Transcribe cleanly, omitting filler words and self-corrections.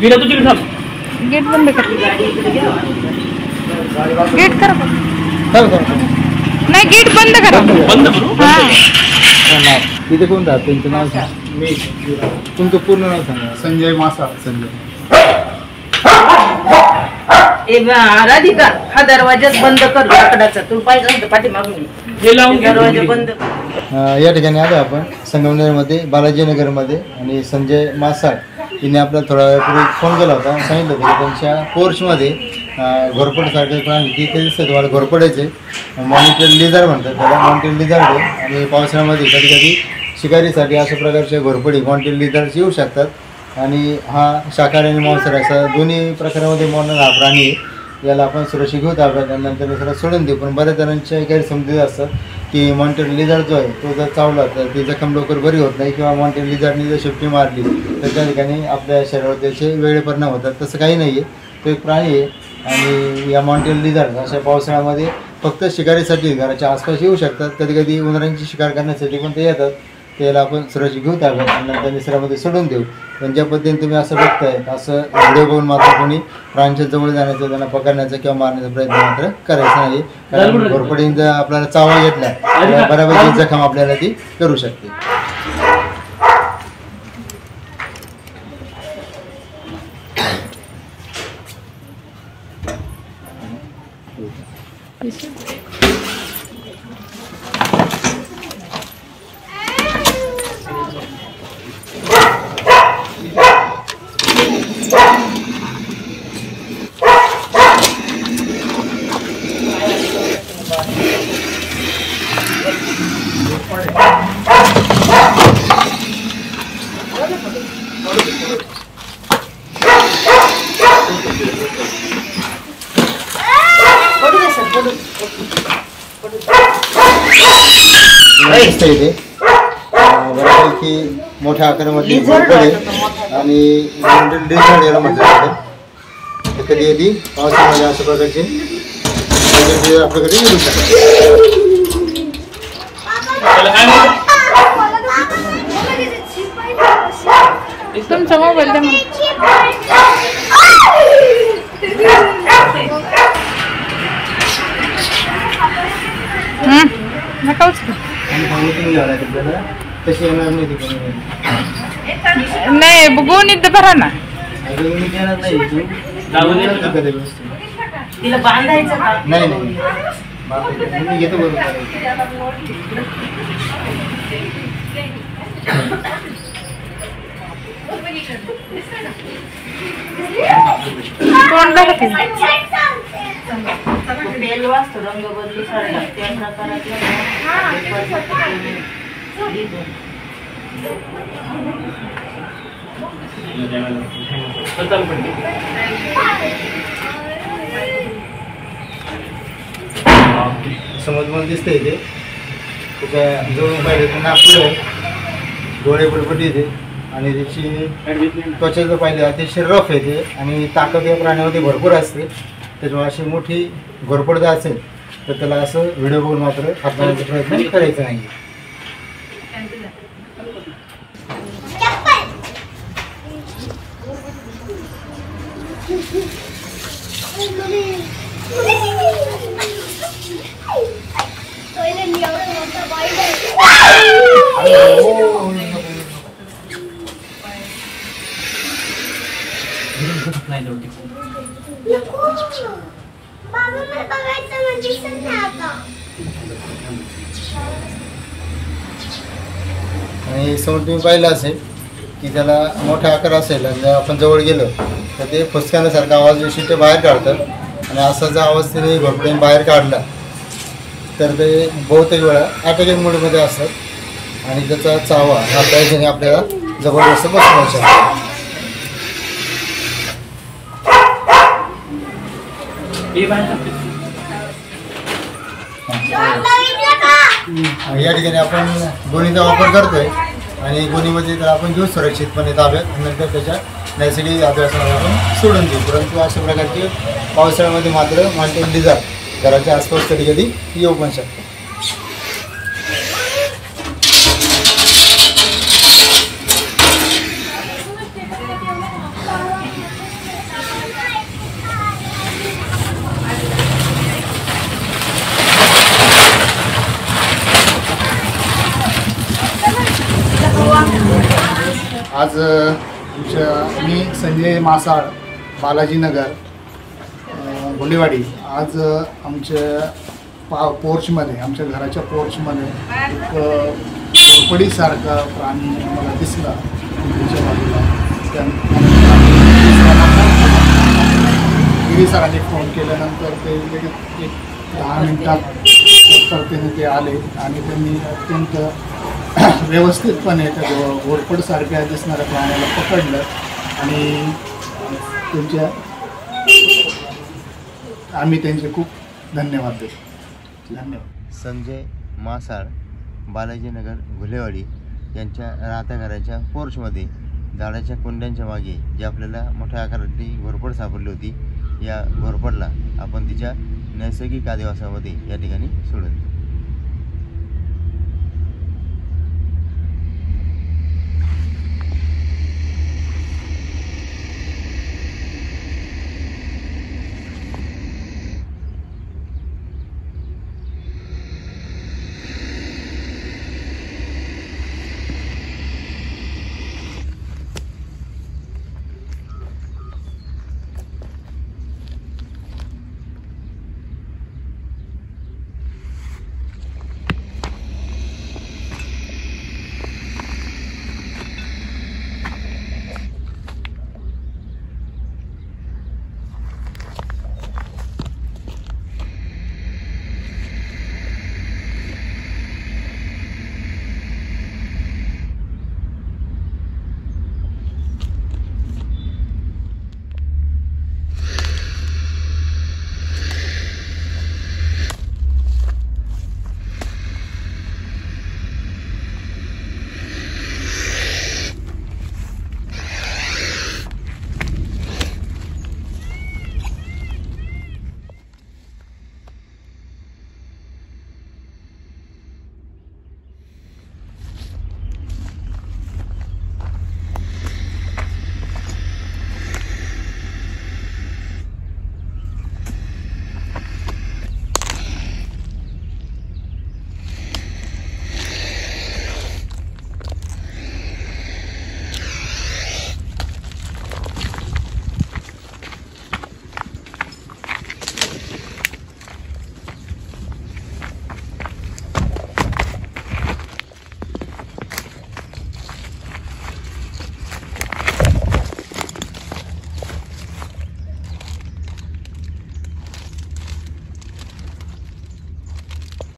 Gate बंद कर. Gate कर. नाही गेट बंद करा. बंद करू. हां तिथे कोण राहत त्यांचं नाव सांग. मी तुमचं पूर्ण नाव सांगा. संजय मासा. संजय राधिका हा दरवाजाच बंद कर लाकडाचा. तू पाहिजे होतं पाठीमागून दरवाजा बंद कर. या ठिकाणी आलो आपण संगमनेरमध्ये बालाजीनगरमध्ये आणि संजय मासाळ तिने आपला थोडा वेळापूर्वी फोन केला होता. सांगितलं होतं की त्यांच्या पोर्चमध्ये घोरपडसारखे प्राणी तिथे दिसतं तुम्हाला घोरपडायचे मॉनिटर लिझर म्हणतात त्याला. मॉनिटर लिझर आहे आणि पावसाळ्यामध्ये कधी कधी शिकारीसाठी अशा प्रकारच्या घोरपडी मॉनिटर लिझर्स येऊ शकतात. आणि हा शाकाहारी आणि मांसाहारी असा दोन्ही प्रकारामध्ये मोडणारा हा प्राणी आहे. याला आपण सुरक्षित घेऊ ताब्यात आणि नंतर दुसरा सोडून देऊ. पण बऱ्याच जणांच्या गैरसमजुती असतात की मॉनिटर लिझर जो आहे तो जर चावला तर ती जखम लवकर बरी होत नाही किंवा मॉनिटर लिझरने जर शेपटी मारली तर त्या ठिकाणी आपल्या शरीरावर त्याचे वेगळे परिणाम होतात. तसं काही नाही आहे. तो एक प्राणी आहे आणि या मॉनिटर लिझर अशा पावसाळ्यामध्ये फक्त शिकारीसाठी घराच्या आसपास येऊ शकतात. कधी कधी उंदरांची शिकार करण्यासाठी पण ते येतात. त्याला आपण सुरक्षित घेऊ ताब्यात आणि नंतर निसर्गामध्ये सोडून देऊ. पण ज्या पद्धतीने तुम्ही असं बघताय असं व्हिडिओ बघून मात्र कोणी प्राण्यांच्या जवळ जाण्याचा त्यांना पकडण्याचा किंवा मारण्याचा प्रयत्न मात्र करायचा नाही. कारण घोरपडीने जर आपल्याला चावा घेतला तर बऱ्यापैकी जखम आपल्याला ती करू शकते. इथे बऱ्यापैकी मोठ्या आकारामध्ये घोरपडे आणि लिझर्ड याला म्हटलं जातं. कधी कधी पावसामध्ये अशा प्रकारचे आपल्याकडे येऊ शकतात. तुमचा मोबाईल द्या नकाच तशी येणार नाही बघून इथं भरा ना. तिला बांधायचं का? नाही नाही मी घेतो बरोबर. कोण बघते तेल वाचतो रंग बदलू सारखा त्या प्रकारातलं समजमध्ये दिसतं इथे त्याच्या जवळून पाहिजे तर नागपूर आहे. डोळे बडबड येते आणि त्याची त्वचा जर पाहिजे अतिशय रफ येते आणि ताकद या प्राण्यामध्ये भरपूर असते. त्याच्यामुळे अशी मोठी घोरपड जर असेल तर त्याला असं व्हिडिओ बघून मात्र हाताळण्याचा प्रयत्न करायचा नाही. आणि समोर तुम्ही पाहिलं असेल की त्याला मोठा आकार असेल आणि जर आपण जवळ गेलो तर ते फुसकाण्यासारखा आवाज विशिष्ट बाहेर काढतात. आणि असा जर आवाज तिने घोरपडीने बाहेर काढला तर ते बहुतेक वेळा अटॅकिंग मोडमध्ये असतात आणि त्याचा चावा हा त्याच्याने आपल्याला जबरदस्त बसवू शकतो. या ठिकाणी आपण गोणीचा वापर करतोय आणि गोणीमध्ये तर आपण घेऊ सुरक्षितपणे ताब्यात नंतर त्याच्या नैसर्गिक अभ्यासाला आपण सोडून देऊ. परंतु अशा प्रकारचे पावसाळ्यामध्ये मात्र मॉनिटर लिझर घराच्या आसपास कधी कधी येऊ पण शकतो. आज मी संजय मासाळ, बालाजीनगर, घोलेवाडी. आज आमच्या पोर्चमध्ये, आमच्या घराच्या पोर्चमध्ये एक घोरपडीसारखा प्राणी मला दिसला त्याच्या बाजूला. गिरीसरांनी फोन केल्यानंतर ते लगेच एक 10 मिनिटात तत्परतेने ते आले आणि त्यांनी अत्यंत व्यवस्थितपणे त्या घोरपडसारख्या दिसणाऱ्या प्राण्याला पकडलं आणि आम्ही त्यांचे खूप धन्यवाद देतो. धन्यवाद. संजय मासाळ, बालाजीनगर, घुलेवाडी यांच्या राहत्या घराच्या पोर्चमध्ये झाडाच्या कुंड्यांच्या मागे जी आपल्याला मोठ्या आकारातली घोरपड सापडली होती, या घोरपडला आपण तिच्या नैसर्गिक आदिवासामध्ये या ठिकाणी सोडून